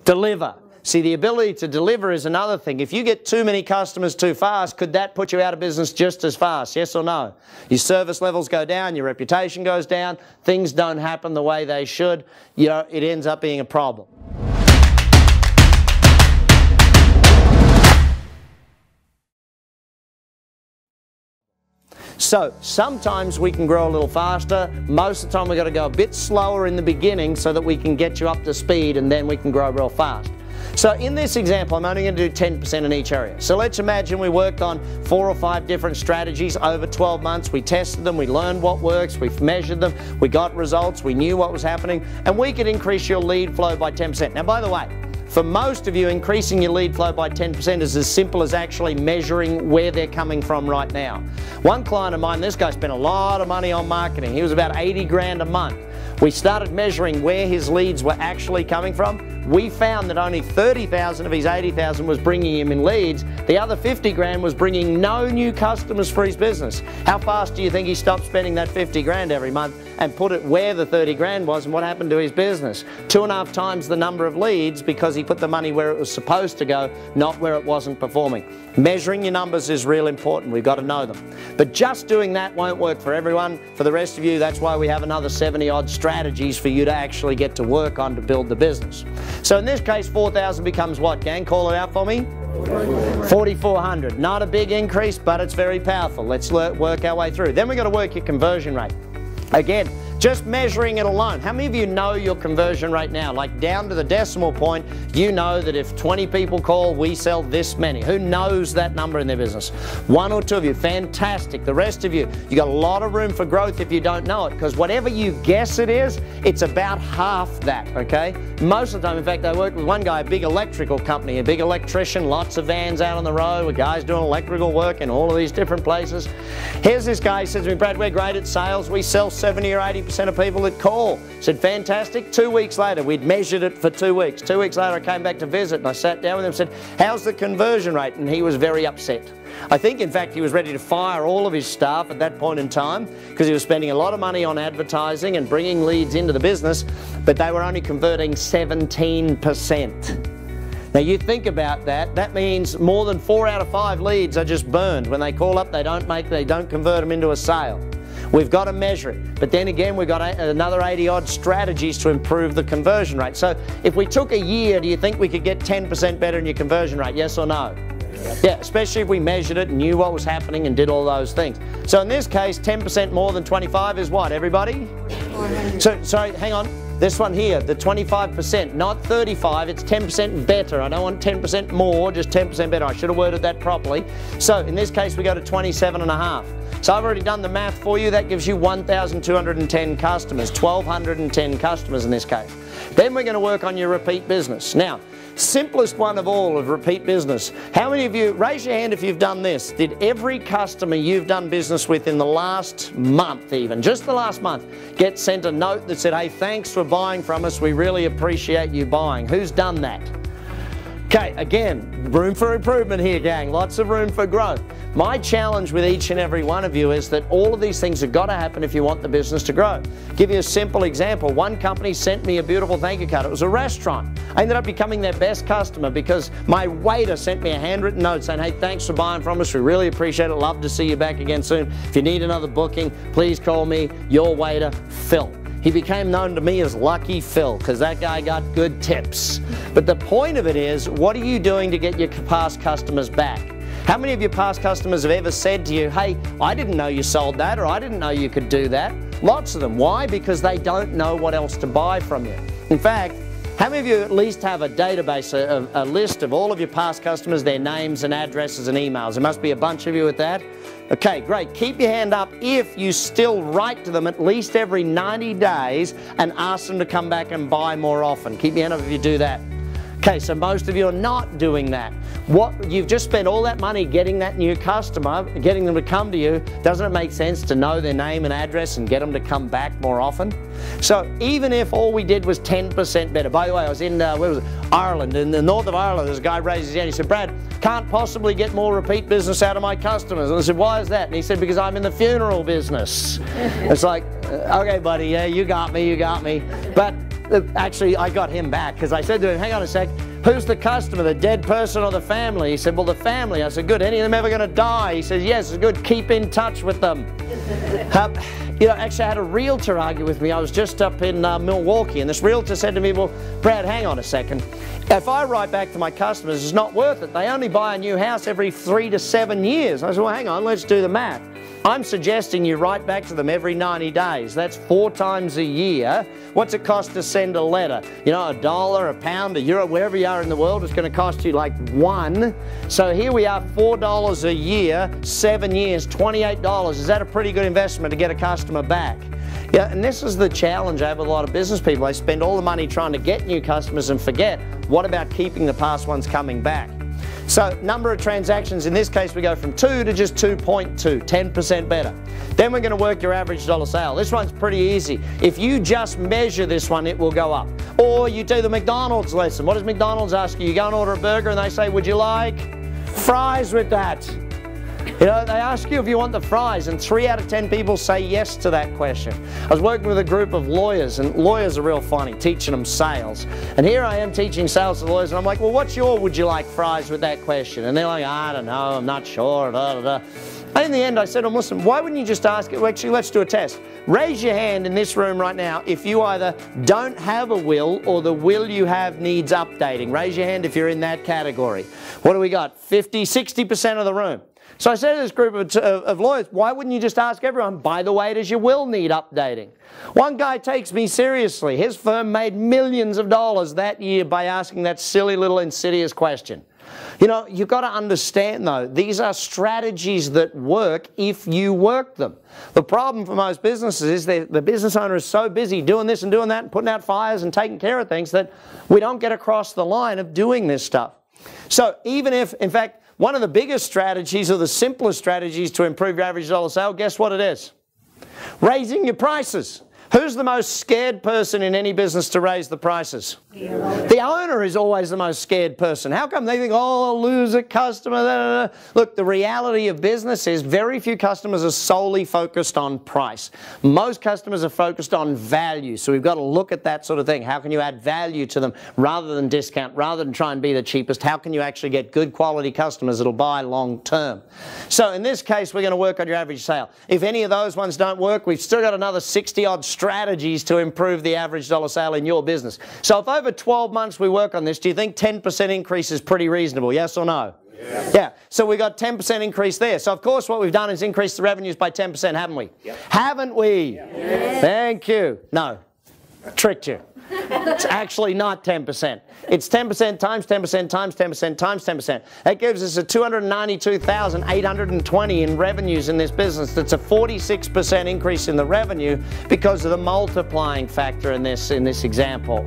Deliver. See, the ability to deliver is another thing. If you get too many customers too fast, could that put you out of business just as fast? Yes or no? Your service levels go down, your reputation goes down, things don't happen the way they should, you know, it ends up being a problem. So sometimes we can grow a little faster. Most of the time we've got to go a bit slower in the beginning so that we can get you up to speed, and then we can grow real fast. So in this example, I'm only going to do 10% in each area. So let's imagine we worked on 4 or 5 different strategies over 12 months. We tested them, we learned what works, we've measured them, we got results, we knew what was happening, and we could increase your lead flow by 10%. Now, by the way, for most of you, increasing your lead flow by 10% is as simple as actually measuring where they're coming from right now. One client of mine, this guy spent a lot of money on marketing. He was about 80 grand a month. We started measuring where his leads were actually coming from. We found that only 30,000 of his 80,000 was bringing him in leads. The other 50 grand was bringing no new customers for his business. How fast do you think he stopped spending that 50 grand every month and put it where the 30 grand was, and what happened to his business? 2.5 times the number of leads, because he put the money where it was supposed to go, not where it wasn't performing. Measuring your numbers is real important. We've got to know them. But just doing that won't work for everyone. For the rest of you, that's why we have another 70-odd strategies for you to actually get to work on to build the business. So in this case, 4,000 becomes what, gang? Call it out for me. 4,400. Not a big increase, but it's very powerful. Let's work our way through. Then we've got to work your conversion rate. Again, just measuring it alone. How many of you know your conversion rate now? Like down to the decimal point, you know that if 20 people call, we sell this many. Who knows that number in their business? 1 or 2 of you, fantastic. The rest of you, you got a lot of room for growth if you don't know it, because whatever you guess it is, it's about half that, okay? Most of the time, in fact, I worked with one guy, a big electrical company, a big electrician, lots of vans out on the road with guys doing electrical work in all of these different places. Here's this guy, he says to me, Brad, we're great at sales. We sell 70 or 80% of people that call. Said, fantastic. 2 weeks later, we'd measured it for 2 weeks. 2 weeks later, I came back to visit and I sat down with him and said, how's the conversion rate? And he was very upset. I think, in fact, he was ready to fire all of his staff at that point in time, because he was spending a lot of money on advertising and bringing leads into the business, but they were only converting 17%. Now you think about that, that means more than 4 out of 5 leads are just burned. When they call up, they don't convert them into a sale. We've got to measure it. But then again, we've got another 80-odd strategies to improve the conversion rate. So if we took a year, do you think we could get 10% better in your conversion rate? Yes or no? Yeah, especially if we measured it and knew what was happening and did all those things. So in this case, 10% more than 25 is what, everybody? 400. So, sorry, hang on. This one here, the 25%, not 35, it's 10% better. I don't want 10% more, just 10% better. I should have worded that properly. So in this case, we go to 27.5. So I've already done the math for you. That gives you 1,210 customers, 1,210 customers in this case. Then we're going to work on your repeat business. Now, simplest one of all of repeat business. How many of you, raise your hand if you've done this. Did every customer you've done business with in the last month even, just the last month, get sent a note that said, hey, thanks for buying from us, we really appreciate you buying? Who's done that? Okay, again, room for improvement here, gang. Lots of room for growth. My challenge with each and every one of you is that all of these things have got to happen if you want the business to grow. Give you a simple example. One company sent me a beautiful thank you card. It was a restaurant. I ended up becoming their best customer because my waiter sent me a handwritten note saying, hey, thanks for buying from us. We really appreciate it. Love to see you back again soon. If you need another booking, please call me, your waiter, Phil. He became known to me as Lucky Phil because that guy got good tips. But the point of it is, what are you doing to get your past customers back? How many of your past customers have ever said to you, hey, I didn't know you sold that, or I didn't know you could do that? Lots of them. Why? Because they don't know what else to buy from you. In fact, how many of you at least have a database, a list of all of your past customers, their names and addresses and emails? There must be a bunch of you with that. Okay, great. Keep your hand up if you still write to them at least every 90 days and ask them to come back and buy more often. Keep your hand up if you do that. Okay, so most of you are not doing that. You've just spent all that money getting that new customer, getting them to come to you. Doesn't it make sense to know their name and address and get them to come back more often? So even if all we did was 10% better. By the way, I was in where was it? Ireland. In the north of Ireland, there's a guy raised his hand. He said, Brad, can't possibly get more repeat business out of my customers. And I said, why is that? And he said, because I'm in the funeral business. It's like, okay, buddy, yeah, you got me. But actually I got him back because I said to him, hang on a sec, who's the customer, the dead person or the family? He said, well, the family. I said, good, any of them ever going to die? He says, yes, it's good, keep in touch with them. You know, actually I had a realtor argue with me. I was just up in Milwaukee, and this realtor said to me, well, Brad, hang on a second. If I write back to my customers, it's not worth it. They only buy a new house every 3 to 7 years. I said, well, hang on, let's do the math. I'm suggesting you write back to them every 90 days. That's 4 times a year. What's it cost to send a letter? You know, $1, £1, €1, wherever you are in the world, it's going to cost you like $1. So here we are, $4 a year, 7 years, $28. Is that a pretty good investment to get a customer back? Yeah, and this is the challenge I have with a lot of business people. They spend all the money trying to get new customers and forget, what about keeping the past ones coming back? So number of transactions, in this case we go from 2 to just 2.2, 10% better. Then we're going to work your average dollar sale. This one's pretty easy. If you just measure this one, it will go up. Or you do the McDonald's lesson. What does McDonald's ask you? You go and order a burger and they say, would you like fries with that? You know, they ask you if you want the fries, and 3 out of 10 people say yes to that question. I was working with a group of lawyers, and lawyers are real funny, teaching them sales. And here I am teaching sales to lawyers, and I'm like, well, what's your would you like fries with that question? And they're like, I don't know, I'm not sure, da, da, da. And in the end, I said to them, listen, why wouldn't you just ask it? Well, actually, let's do a test. Raise your hand in this room right now if you either don't have a will or the will you have needs updating. Raise your hand if you're in that category. What do we got? 50, 60% of the room. So I said to this group of lawyers, why wouldn't you just ask everyone, by the way, does your will need updating? One guy takes me seriously. His firm made millions of dollars that year by asking that silly little insidious question. You know, you've got to understand though, these are strategies that work if you work them. The problem for most businesses is the business owner is so busy doing this and doing that and putting out fires and taking care of things that we don't get across the line of doing this stuff. So even if, in fact, one of the biggest strategies or the simplest strategies to improve your average dollar sale, guess what it is? Raising your prices. Who's the most scared person in any business to raise the prices? The owner is always the most scared person. How come they think, oh, I'll lose a customer? Da, da, da. Look, the reality of business is very few customers are solely focused on price. Most customers are focused on value. So we've got to look at that sort of thing. How can you add value to them rather than discount, rather than try and be the cheapest? How can you actually get good quality customers that'll buy long term? So in this case, we're going to work on your average sale. If any of those ones don't work, we've still got another 60-odd strategies to improve the average dollar sale in your business. So if over 12 months we work on this, do you think 10% increase is pretty reasonable? Yes or no? Yeah. Yeah. So we got 10% increase there. So of course what we've done is increase the revenues by 10%, haven't we? Yep. Haven't we? Yes. Thank you. No. Tricked you. It's actually not 10%. It's 10% times 10% times 10% times 10%. That gives us a $292,820 in revenues in this business. That's a 46% increase in the revenue because of the multiplying factor in this example.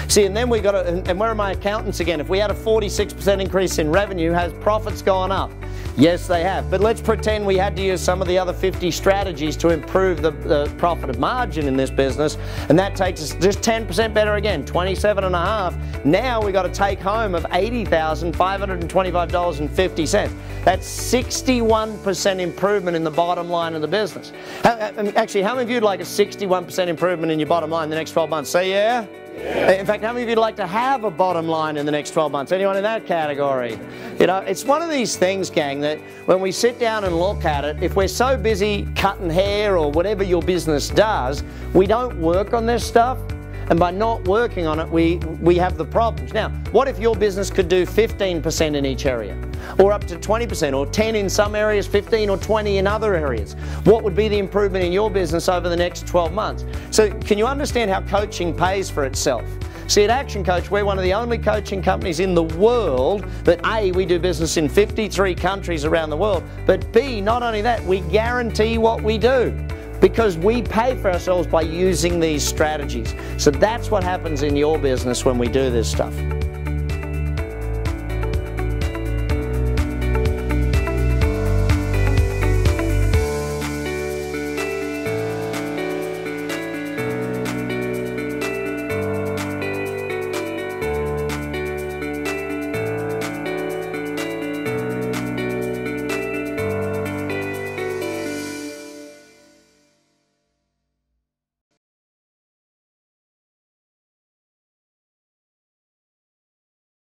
See, and then we got to, and where are my accountants again? If we had a 46% increase in revenue, has profits gone up? Yes, they have. But let's pretend we had to use some of the other 50 strategies to improve the profit margin in this business, and that takes us just 10% better again, 27.5. Now we got a take home of $80,525.50. That's 61% improvement in the bottom line of the business. Actually, how many of you would like a 61% improvement in your bottom line in the next 12 months? Say yeah? Yeah. In fact, how many of you would like to have a bottom line in the next 12 months? Anyone in that category? You know, it's one of these things, gang, that when we sit down and look at it, if we're so busy cutting hair or whatever your business does, we don't work on this stuff. And by not working on it, we have the problems. Now, what if your business could do 15% in each area? Or up to 20%, or 10 in some areas, 15 or 20 in other areas? What would be the improvement in your business over the next 12 months? So can you understand how coaching pays for itself? See, at ActionCOACH, we're one of the only coaching companies in the world that A, we do business in 53 countries around the world, but B, not only that, we guarantee what we do, because we pay for ourselves by using these strategies. So that's what happens in your business when we do this stuff.